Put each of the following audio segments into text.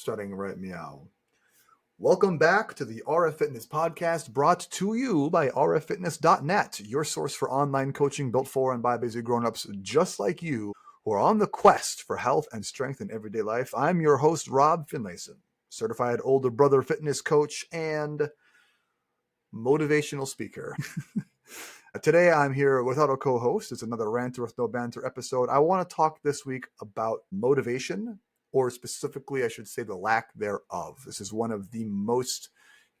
starting right meow. Welcome back to the RF Fitness Podcast, brought to you by rffitness.net, your source for online coaching built for and by busy grown-ups just like you who are on the quest for health and strength in everyday life. I'm your host, Rob Finlayson, certified older brother fitness coach and motivational speaker. Today, I'm here without a co-host. It's another Ranter with No Banter episode. I want to talk this week about motivation, or specifically, I should say, the lack thereof. This is one of the most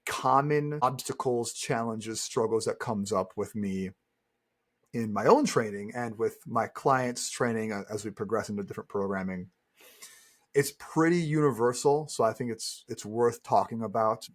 common obstacles, challenges, struggles that comes up with me in my own training and with my clients' training as we progress into different programming. It's pretty universal, so I think it's worth talking about.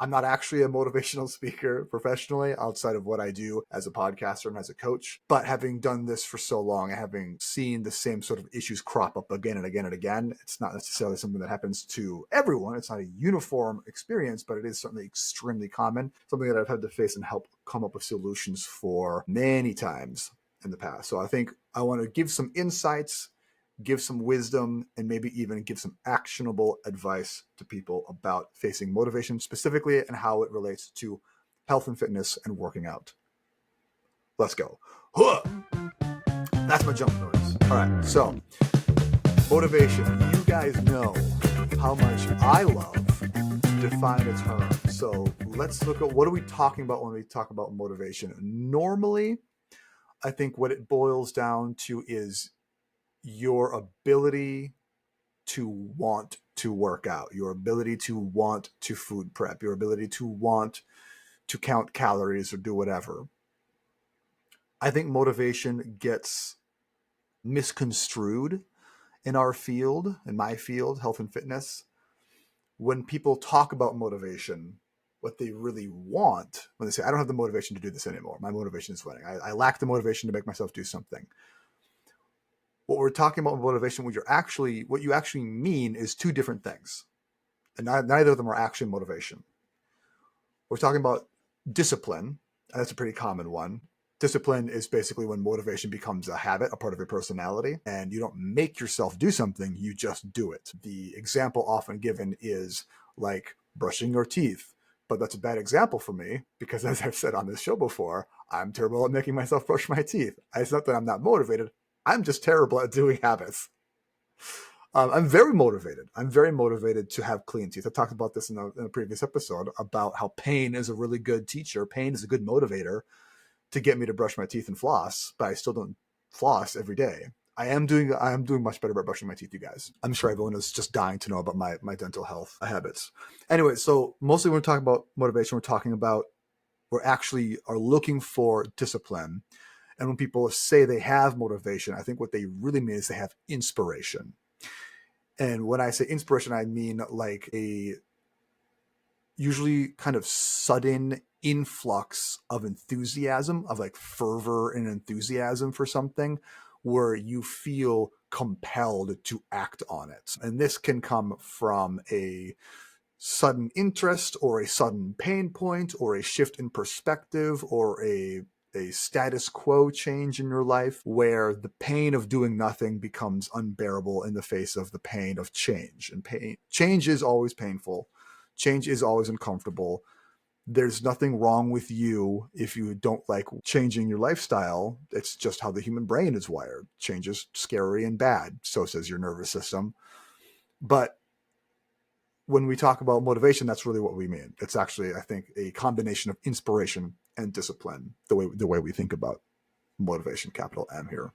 I'm not actually a motivational speaker professionally outside of what I do as a podcaster and as a coach. But having done this for so long and having seen the same sort of issues crop up again and again and again, it's not necessarily something that happens to everyone. It's not a uniform experience, but it is certainly extremely common, something that I've had to face and help come up with solutions for many times in the past. So I think I want to give some insights, give some wisdom, and maybe even give some actionable advice to people about facing motivation specifically and how it relates to health and fitness and working out. Let's go. Huh! That's my jump noise. All right, so motivation. You guys know how much I love to define a term. So let's look at what are we talking about when we talk about motivation. Normally, I think what it boils down to is your ability to want to work out, your ability to want to food prep, your ability to want to count calories or do whatever. I think motivation gets misconstrued in our field, in my field, health and fitness. When people talk about motivation, what they really want, when they say, I don't have the motivation to do this anymore, my motivation is winning, I lack the motivation to make myself do something. What we're talking about motivation, what you actually mean is two different things. And neither of them are actually motivation. We're talking about discipline. And that's a pretty common one. Discipline is basically when motivation becomes a habit, a part of your personality, and you don't make yourself do something, you just do it. The example often given is like brushing your teeth. But that's a bad example for me because, as I've said on this show before, I'm terrible at making myself brush my teeth. It's not that I'm not motivated. I'm just terrible at doing habits. I'm very motivated. I'm very motivated to have clean teeth. I talked about this in a previous episode about how pain is a really good teacher. Pain is a good motivator to get me to brush my teeth and floss, but I still don't floss every day. I am doing much better about brushing my teeth, you guys. I'm sure everyone is just dying to know about my dental health habits. Anyway, so mostly when we're talking about motivation, we're actually are looking for discipline. And when people say they have motivation, I think what they really mean is they have inspiration. And when I say inspiration, I mean like a usually kind of sudden influx of enthusiasm, of like fervor and enthusiasm for something where you feel compelled to act on it. And this can come from a sudden interest or a sudden pain point or a shift in perspective or a status quo change in your life where the pain of doing nothing becomes unbearable in the face of the pain of change. And change is always painful. Change is always uncomfortable. There's nothing wrong with you if you don't like changing your lifestyle. It's just how the human brain is wired. Change is scary and bad. So says your nervous system. But when we talk about motivation, that's really what we mean. It's actually, I think, a combination of inspiration and discipline, the way we think about motivation, capital M here.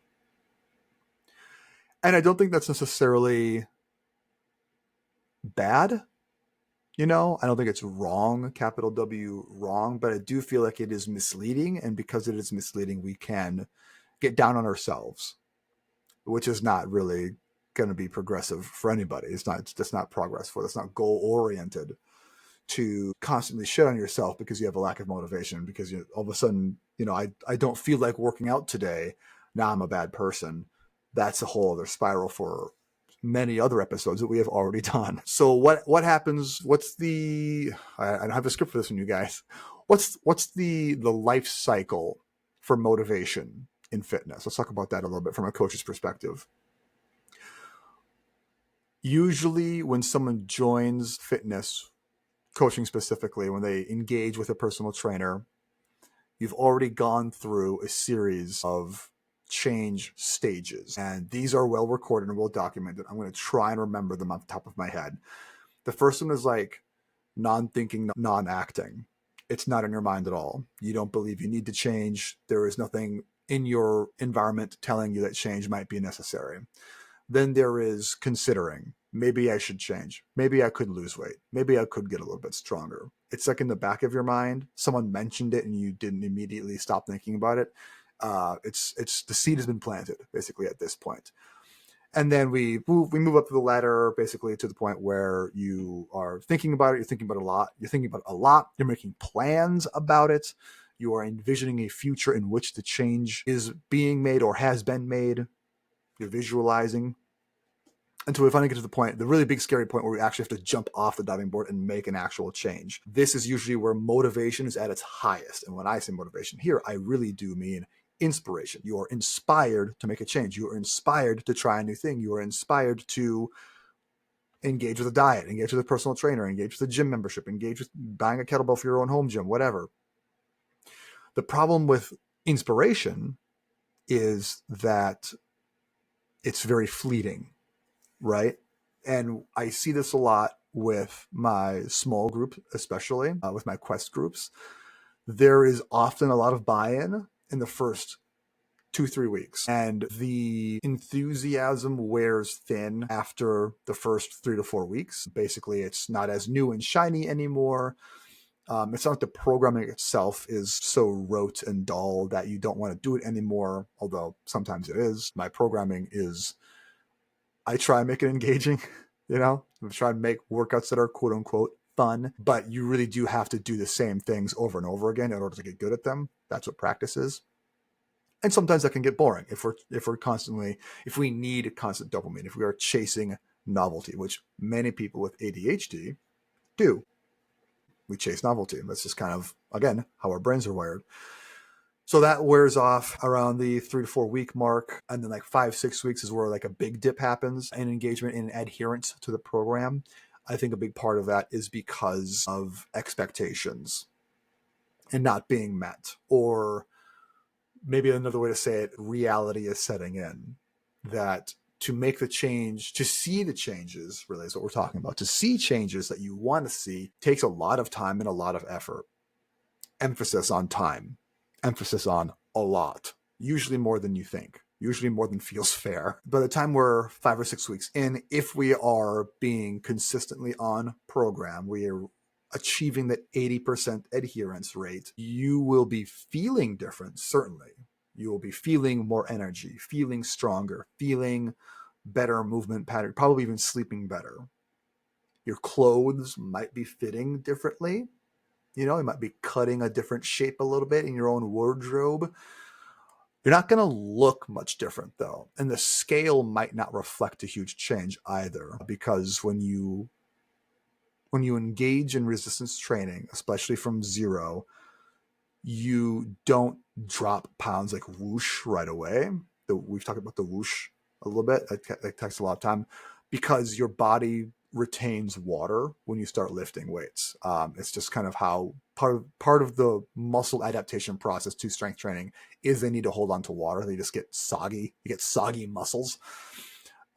And I don't think that's necessarily bad. I don't think it's wrong, capital W wrong, but I do feel like it is misleading. And because it is misleading, we can get down on ourselves, which is not really going to be progressive for anybody. That's not progressful. That's not goal oriented to constantly shit on yourself because you have a lack of motivation, because all of a sudden, I don't feel like working out today. Now I'm a bad person. That's a whole other spiral for many other episodes that we have already done. So what happens? I don't have a script for this one, you guys. What's the life cycle for motivation in fitness? Let's talk about that a little bit from a coach's perspective. Usually when someone joins fitness, coaching specifically, when they engage with a personal trainer, you've already gone through a series of change stages. And these are well recorded and well documented. I'm going to try and remember them off the top of my head. The first one is like non-thinking, non-acting. It's not in your mind at all. You don't believe you need to change. There is nothing in your environment telling you that change might be necessary. Then there is considering. Maybe I should change. Maybe I could lose weight. Maybe I could get a little bit stronger. It's like in the back of your mind. Someone mentioned it and you didn't immediately stop thinking about it. It's the seed has been planted basically at this point. And then we move up the ladder basically to the point where you are thinking about it. You're thinking about it a lot. You're thinking about it a lot. You're making plans about it. You are envisioning a future in which the change is being made or has been made. You're visualizing until we finally get to the point, the really big scary point where we actually have to jump off the diving board and make an actual change. This is usually where motivation is at its highest. And when I say motivation here, I really do mean inspiration. You are inspired to make a change. You are inspired to try a new thing. You are inspired to engage with a diet, engage with a personal trainer, engage with a gym membership, engage with buying a kettlebell for your own home gym, whatever. The problem with inspiration is that it's very fleeting, right? And I see this a lot with my small group, especially with my Quest groups. There is often a lot of buy-in in the first 2-3 weeks, and the enthusiasm wears thin after the first 3 to 4 weeks. Basically, it's not as new and shiny anymore. It's not like the programming itself is so rote and dull that you don't want to do it anymore, although sometimes it is. My programming is, I try and make it engaging, I try and make workouts that are quote unquote fun, but you really do have to do the same things over and over again in order to get good at them. That's what practice is. And sometimes that can get boring if we need constant dopamine, if we are chasing novelty, which many people with ADHD do. We chase novelty. That's just kind of, again, how our brains are wired. So that wears off around the 3 to 4 week mark. And then like 5-6 weeks is where like a big dip happens in engagement and adherence to the program. I think a big part of that is because of expectations and not being met, or maybe another way to say it, reality is setting in. That to make the change, to see the changes, really is what we're talking about. To see changes that you want to see takes a lot of time and a lot of effort. Emphasis on time. Emphasis on a lot. Usually more than you think. Usually more than feels fair. By the time we're 5 or 6 weeks in, if we are being consistently on program, we are achieving that 80% adherence rate, you will be feeling different, certainly. You will be feeling more energy, feeling stronger, feeling better movement pattern, probably even sleeping better. Your clothes might be fitting differently. You might be cutting a different shape a little bit in your own wardrobe. You're not going to look much different, though. And the scale might not reflect a huge change either, because when you engage in resistance training, especially from zero, you don't drop pounds like whoosh right away. We've talked about the whoosh a little bit. That takes a lot of time because your body retains water when you start lifting weights. It's just kind of how part of the muscle adaptation process to strength training is they need to hold on to water. They just get soggy. You get soggy muscles.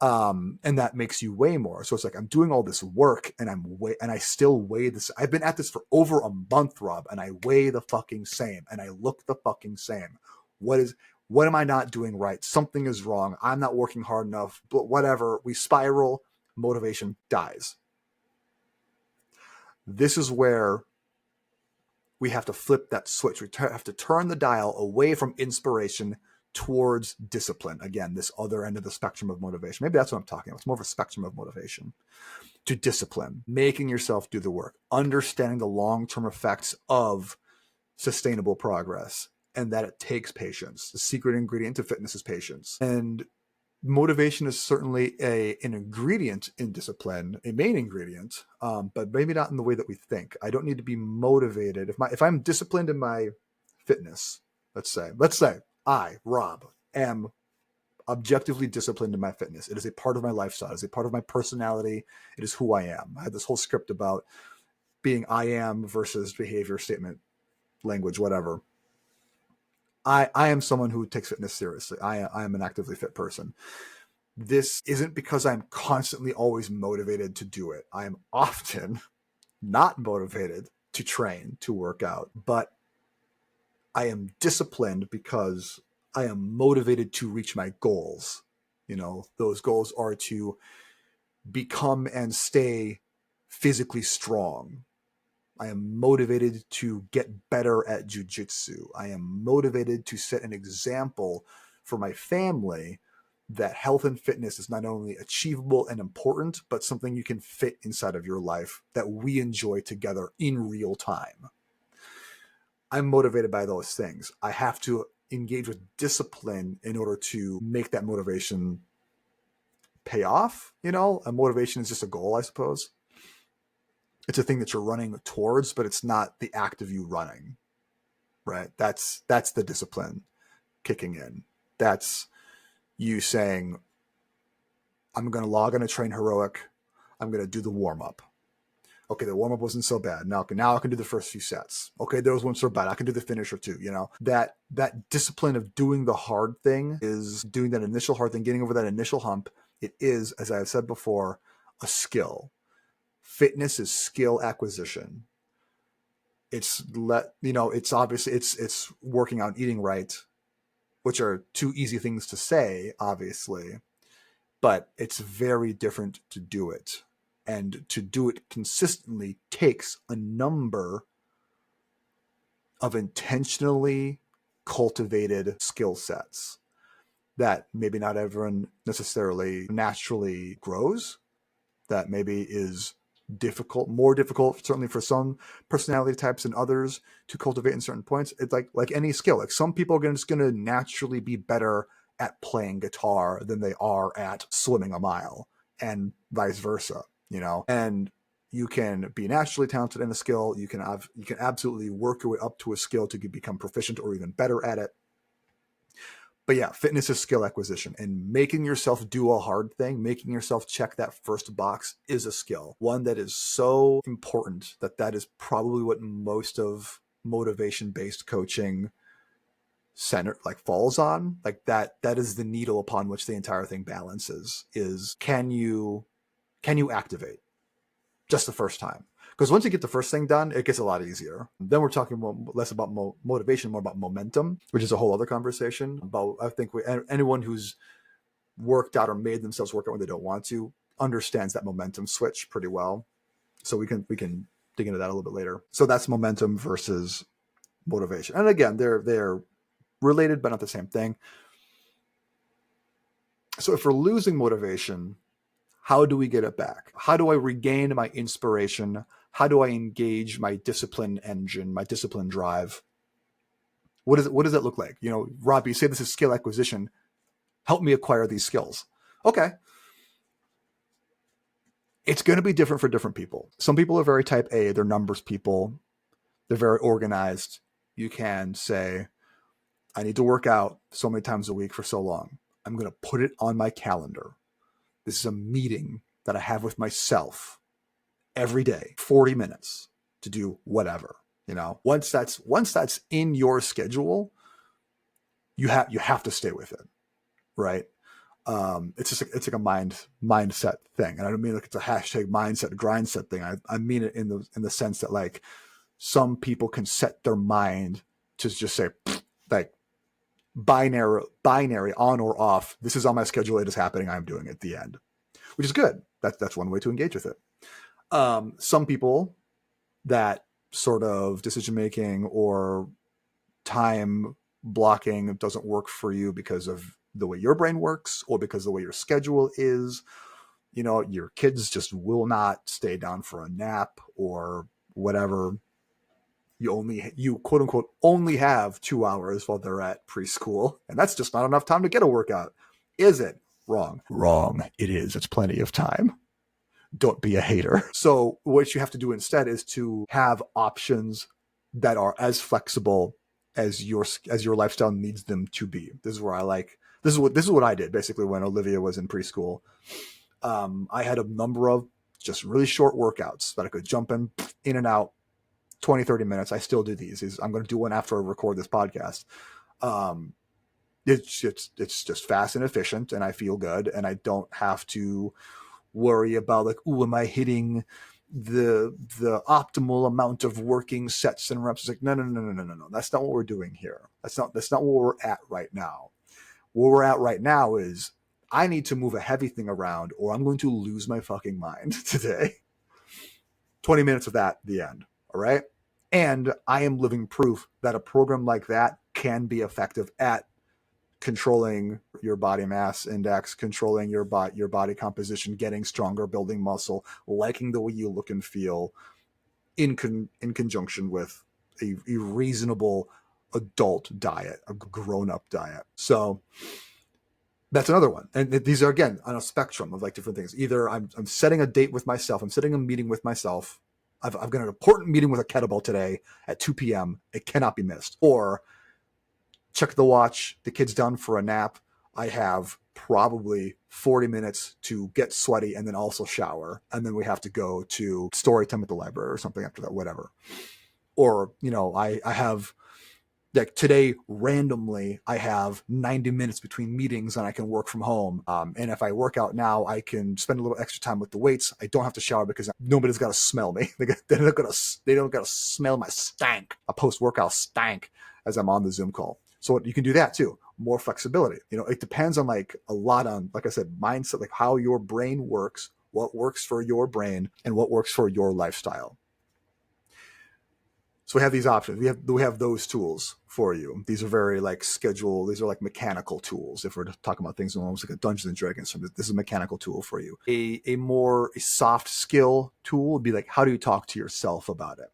And that makes you weigh more. So it's like, I'm doing all this work and I still weigh this. I've been at this for over a month, Rob, and I weigh the fucking same and I look the fucking same. What am I not doing right? Something is wrong. I'm not working hard enough, but whatever. We spiral, motivation dies. This is where we have to flip that switch. We have to turn the dial away from inspiration towards discipline. Again, this other end of the spectrum of motivation. Maybe that's what I'm talking about. It's more of a spectrum of motivation. To discipline, making yourself do the work, understanding the long-term effects of sustainable progress, and that it takes patience. The secret ingredient to fitness is patience. And motivation is certainly an ingredient in discipline, a main ingredient, but maybe not in the way that we think. I don't need to be motivated. If I'm disciplined in my fitness, let's say I, Rob, am objectively disciplined in my fitness. It is a part of my lifestyle. It is a part of my personality. It is who I am. I had this whole script about being I am versus behavior statement, language, whatever. I am someone who takes fitness seriously. I am an actively fit person. This isn't because I'm constantly always motivated to do it. I am often not motivated to train, to work out, but I am disciplined because I am motivated to reach my goals. You know, those goals are to become and stay physically strong. I am motivated to get better at jujitsu. I am motivated to set an example for my family that health and fitness is not only achievable and important, but something you can fit inside of your life that we enjoy together in real time. I'm motivated by those things. I have to engage with discipline in order to make that motivation pay off. You know, a motivation is just a goal, I suppose. It's a thing that you're running towards, but it's not the act of you running, right? That's the discipline kicking in. That's you saying, I'm going to log on a Train Heroic. I'm going to do the warm-up. Okay, the warm-up wasn't so bad. Now I can do the first few sets. Okay, those weren't so bad. I can do the finisher too, you know? That discipline of doing the hard thing is doing that initial hard thing, getting over that initial hump. It is, as I've said before, a skill. Fitness is skill acquisition. It's obviously it's working out, eating right, which are two easy things to say, obviously, but it's very different to do it. And to do it consistently takes a number of intentionally cultivated skill sets that maybe not everyone necessarily naturally grows, that maybe is more difficult, certainly for some personality types than others to cultivate in certain points. It's like any skill. Like some people are just going to naturally be better at playing guitar than they are at swimming a mile, and vice versa, you know. And you can be naturally talented in a skill. You can absolutely work your way up to a skill to become proficient or even better at it. But yeah, fitness is skill acquisition, and making yourself do a hard thing, making yourself check that first box is a skill. One that is so important that is probably what most of motivation-based coaching falls on. Like that is the needle upon which the entire thing balances, is can you activate just the first time? Because once you get the first thing done, it gets a lot easier. Then we're talking less about motivation, more about momentum, which is a whole other conversation. About, I think anyone who's worked out or made themselves work out when they don't want to understands that momentum switch pretty well. So we can dig into that a little bit later. So that's momentum versus motivation. And again, they're related, but not the same thing. So if we're losing motivation, how do we get it back? How do I regain my inspiration? How do I engage my discipline engine, my discipline drive? What does that look like? You know, Rob, you say this is skill acquisition. Help me acquire these skills. Okay. It's going to be different for different people. Some people are very type A. They're numbers people. They're very organized. You can say, I need to work out so many times a week for so long. I'm going to put it on my calendar. This is a meeting that I have with myself every day, 40 minutes to do whatever. You know, once that's in your schedule, you have to stay with it, right? It's like a mindset thing, and I don't mean like it's a hashtag mindset grindset thing. I mean it in the sense that like some people can set their mind to just say like binary on or off. This is on my schedule. It is happening. I'm doing it at the end, which is good. That's one way to engage with it. Some people, that sort of decision making or time blocking doesn't work for you because of the way your brain works or because of the way your schedule is. You know, your kids just will not stay down for a nap or whatever. You quote unquote only have 2 hours while they're at preschool, and that's just not enough time to get a workout. Is it? Wrong. It is. It's plenty of time. Don't be a hater. So what you have to do instead is to have options that are as flexible as your lifestyle needs them to be. This is where I like This is what I did basically when Olivia was in preschool. I had a number of just really short workouts that I could jump in and out 20, 30 minutes. I still do these. I'm going to do one after I record this podcast. It's just fast and efficient, and I feel good, and I don't have to worry about like, ooh, am I hitting the optimal amount of working sets and reps? It's like, no. That's not what we're doing here. That's not where we're at right now. Where we're at right now is I need to move a heavy thing around or I'm going to lose my fucking mind today. 20 minutes of that, the end. All right. And I am living proof that a program like that can be effective at controlling your body mass index, controlling your body composition, getting stronger, building muscle, liking the way you look and feel in conjunction with a reasonable adult diet, a grown-up diet. So that's another one. And these are, again, on a spectrum of like different things. Either I'm setting a date with myself, I'm setting a meeting with myself. I've got an important meeting with a kettlebell today at 2 p.m. It cannot be missed. Or check the watch, the kid's done for a nap. I have probably 40 minutes to get sweaty and then also shower. And then we have to go to story time at the library or something after that, whatever. Or, I have like today randomly I have 90 minutes between meetings and I can work from home. And if I work out now, I can spend a little extra time with the weights. I don't have to shower because nobody's got to smell me. They don't got to smell my stank, a post-workout stank as I'm on the Zoom call. So you can do that too. More flexibility. It depends on like a lot on, like I said, mindset, like how your brain works, what works for your brain and what works for your lifestyle. So we have these options. We have those tools for you. These are very like schedule. These are like mechanical tools. If we're talking about things almost like a Dungeons and Dragons, this is a mechanical tool for you. A more soft skill tool would be like, how do you talk to yourself about it?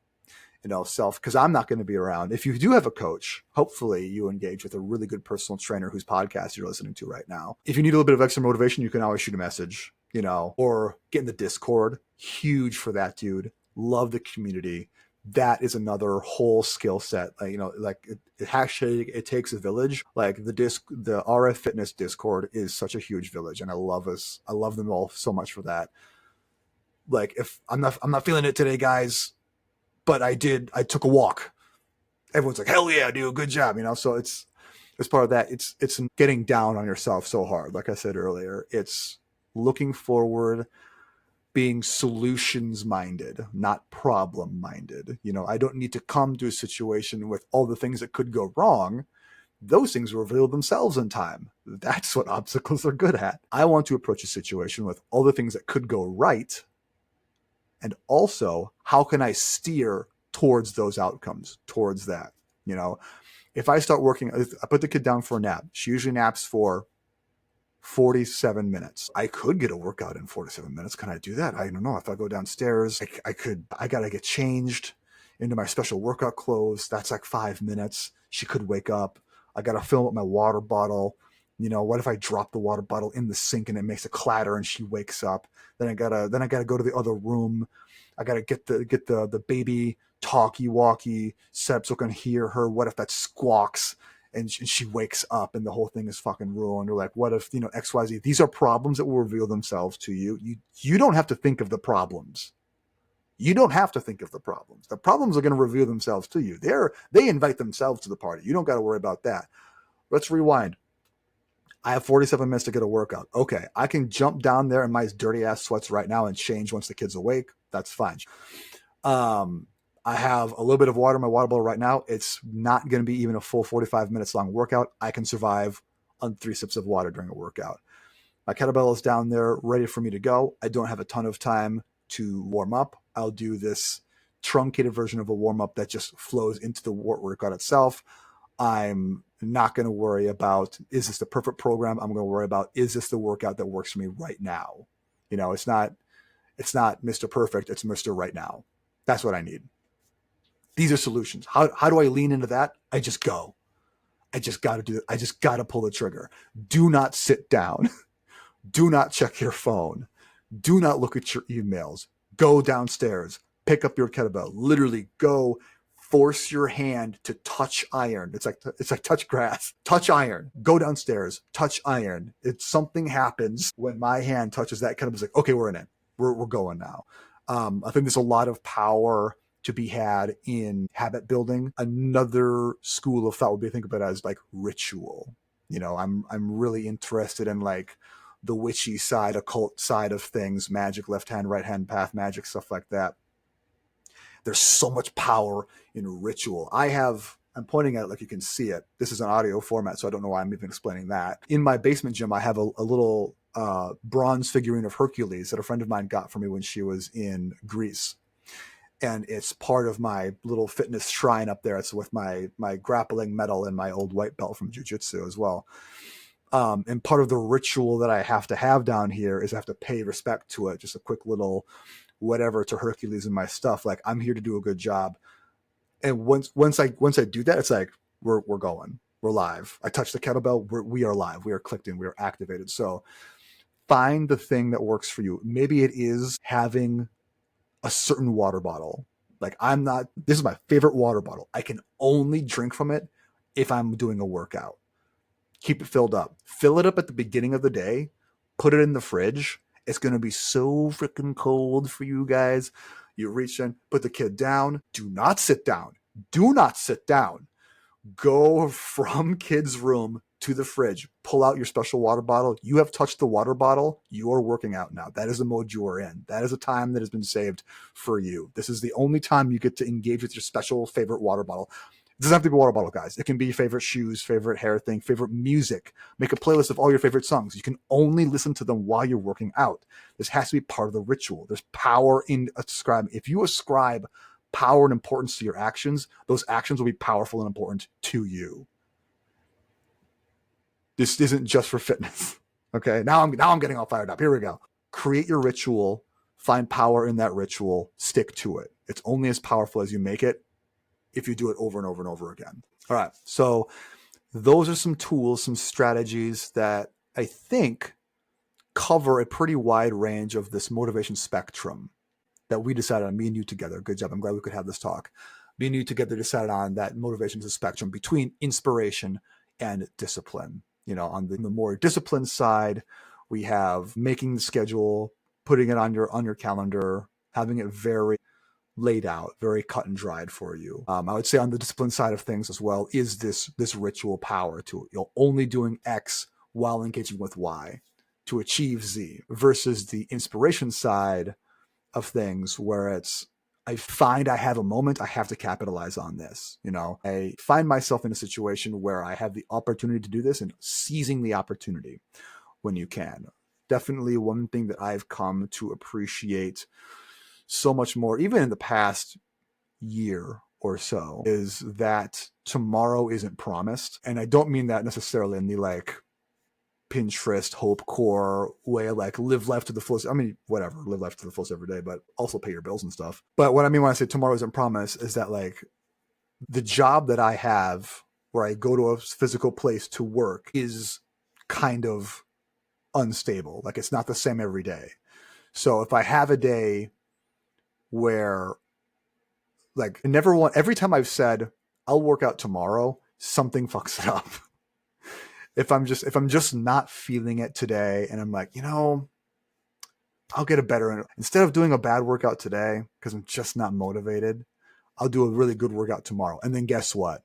Self, because I'm not going to be around. If you do have a coach, hopefully you engage with a really good personal trainer whose podcast you're listening to right now. If you need a little bit of extra motivation, you can always shoot a message, or get in the Discord. Huge for that, dude. Love the community. That is another whole skill set. It takes a village. Like the RF Fitness Discord is such a huge village, and I love them all so much for that. Like if I'm not feeling it today, guys, but I took a walk. Everyone's like, hell yeah, dude, good job. So it's part of that. It's getting down on yourself so hard. Like I said earlier, it's looking forward, being solutions minded, not problem minded. I don't need to come to a situation with all the things that could go wrong. Those things reveal themselves in time. That's what obstacles are good at. I want to approach a situation with all the things that could go right. And also, how can I steer towards those outcomes, towards that? If I start working, I put the kid down for a nap. She usually naps for 47 minutes. I could get a workout in 47 minutes. Can I do that? I don't know. If I go downstairs, I got to get changed into my special workout clothes. That's like 5 minutes. She could wake up. I got to fill up my water bottle. What if I drop the water bottle in the sink and it makes a clatter and she wakes up? Then I gotta go to the other room. I gotta get the baby talkie-walkie set up so I can hear her. What if that squawks and she wakes up and the whole thing is fucking ruined? Or like, what if XYZ? These are problems that will reveal themselves to you. You don't have to think of the problems. You don't have to think of the problems. The problems are going to reveal themselves to you. They invite themselves to the party. You don't got to worry about that. Let's rewind. I have 47 minutes to get a workout. Okay, I can jump down there in my dirty ass sweats right now and change once the kid's awake. That's fine. I have a little bit of water in my water bottle right now. It's not going to be even a full 45 minutes long workout. I can survive on 3 sips of water during a workout. My kettlebell is down there ready for me to go. I don't have a ton of time to warm up. I'll do this truncated version of a warm up that just flows into the workout itself. I'm not going to worry about, is this the perfect program? I'm going to worry about, is this the workout that works for me right now? It's not Mr. Perfect. It's Mr. Right Now. That's what I need. These are solutions. How do I lean into that? I just go. I just got to do it. I just got to pull the trigger. Do not sit down. Do not check your phone. Do not look at your emails. Go downstairs. Pick up your kettlebell. Literally go force your hand to touch iron. It's like touch grass, touch iron, go downstairs, touch iron. It's something happens when my hand touches that kind of, like, okay, we're in it. We're going now. I think there's a lot of power to be had in habit building. Another school of thought would be, think of it as like ritual. I'm really interested in like the witchy side, occult side of things, magic, left hand, right hand path magic, stuff like that. There's so much power in ritual. I'm pointing at it like you can see it. This is an audio format, so I don't know why I'm even explaining that. In my basement gym, I have a little bronze figurine of Hercules that a friend of mine got for me when she was in Greece. And it's part of my little fitness shrine up there. It's with my grappling medal and my old white belt from jiu-jitsu as well. And part of the ritual that I have to have down here is I have to pay respect to it. Just a quick little whatever to Hercules and my stuff. Like, I'm here to do a good job. And once I do that, it's like we're going. We're live. I touch the kettlebell. We are live. We are clicked in. We are activated. So find the thing that works for you. Maybe it is having a certain water bottle. Like, this is my favorite water bottle. I can only drink from it if I'm doing a workout. Keep it filled up. Fill it up at the beginning of the day. Put it in the fridge. It's going to be so freaking cold for you guys. You reach in, put the kid down. Do not sit down. Do not sit down. Go from kid's room to the fridge. Pull out your special water bottle. You have touched the water bottle. You are working out now. That is the mode you are in. That is a time that has been saved for you. This is the only time you get to engage with your special favorite water bottle. It doesn't have to be a water bottle, guys. It can be favorite shoes, favorite hair thing, favorite music. Make a playlist of all your favorite songs. You can only listen to them while you're working out. This has to be part of the ritual. There's power in ascribing. If you ascribe power and importance to your actions, those actions will be powerful and important to you. This isn't just for fitness. Okay, now I'm getting all fired up. Here we go. Create your ritual. Find power in that ritual. Stick to it. It's only as powerful as you make it if you do it over and over and over again. All right, so those are some tools, some strategies that I think cover a pretty wide range of this motivation spectrum that we decided on, me and you together. Good job. I'm glad we could have this talk. Me and you together decided on that motivation is a spectrum between inspiration and discipline. On the more disciplined side, we have making the schedule, putting it on your calendar, having it very laid out, very cut and dried for you. I would say on the discipline side of things as well is this ritual power to it. You're only doing X while engaging with Y to achieve Z, versus the inspiration side of things where it's, I find I have a moment, I have to capitalize on this. I find myself in a situation where I have the opportunity to do this, and seizing the opportunity when you can. Definitely one thing that I've come to appreciate so much more, even in the past year or so, is that tomorrow isn't promised. And I don't mean that necessarily in the like Pinterest hope core way, like live life to the fullest. I mean, whatever, live life to the fullest every day, but also pay your bills and stuff. But what I mean when I say tomorrow isn't promised is that like the job that I have where I go to a physical place to work is kind of unstable. Like, it's not the same every day. So if I have a day where, like, every time I've said I'll work out tomorrow, something fucks it up. If I'm just not feeling it today, and I'm like, I'll get a better, instead of doing a bad workout today because I'm just not motivated, I'll do a really good workout tomorrow. And then guess what?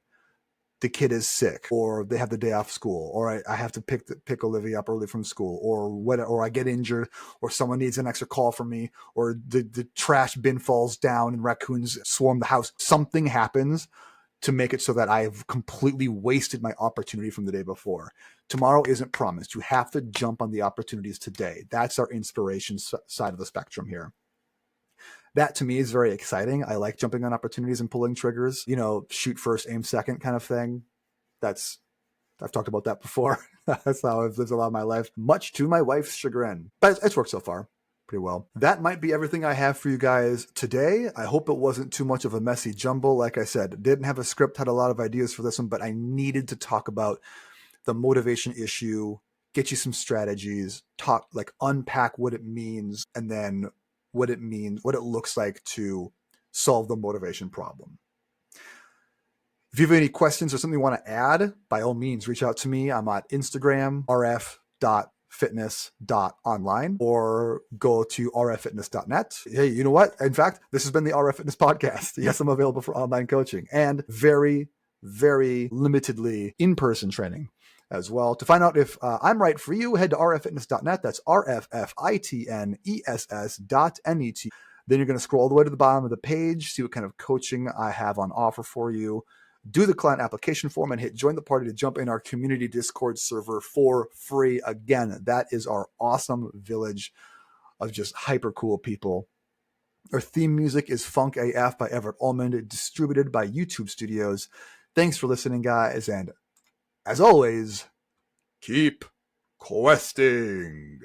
The kid is sick, or they have the day off school, or I have to pick Olivia up early from school, or I get injured, or someone needs an extra call from me, or the trash bin falls down and raccoons swarm the house. Something happens to make it so that I've completely wasted my opportunity from the day before. Tomorrow isn't promised. You have to jump on the opportunities today. That's our inspiration side of the spectrum here. That to me is very exciting. I like jumping on opportunities and pulling triggers, shoot first, aim second kind of thing. I've talked about that before. That's how I've lived a lot of my life, much to my wife's chagrin. But it's worked so far pretty well. That might be everything I have for you guys today. I hope it wasn't too much of a messy jumble. Like I said, didn't have a script, had a lot of ideas for this one, but I needed to talk about the motivation issue, get you some strategies, unpack what it means, and then what it looks like to solve the motivation problem. If you have any questions or something you want to add, by all means, reach out to me. I'm on Instagram, rf.fitness.online, or go to rffitness.net. Hey, you know what? In fact, this has been the RF Fitness Podcast. Yes, I'm available for online coaching and very, very limitedly in-person training as well. To find out if I'm right for you, head to rffitness.net. That's rffitness.net. Then you're going to scroll all the way to the bottom of the page, see what kind of coaching I have on offer for you. Do the client application form and hit join the party to jump in our community Discord server for free. Again, that is our awesome village of just hyper cool people. Our theme music is Funk AF by Everett Ullman, distributed by YouTube Studios. Thanks for listening, guys. And as always, keep questing.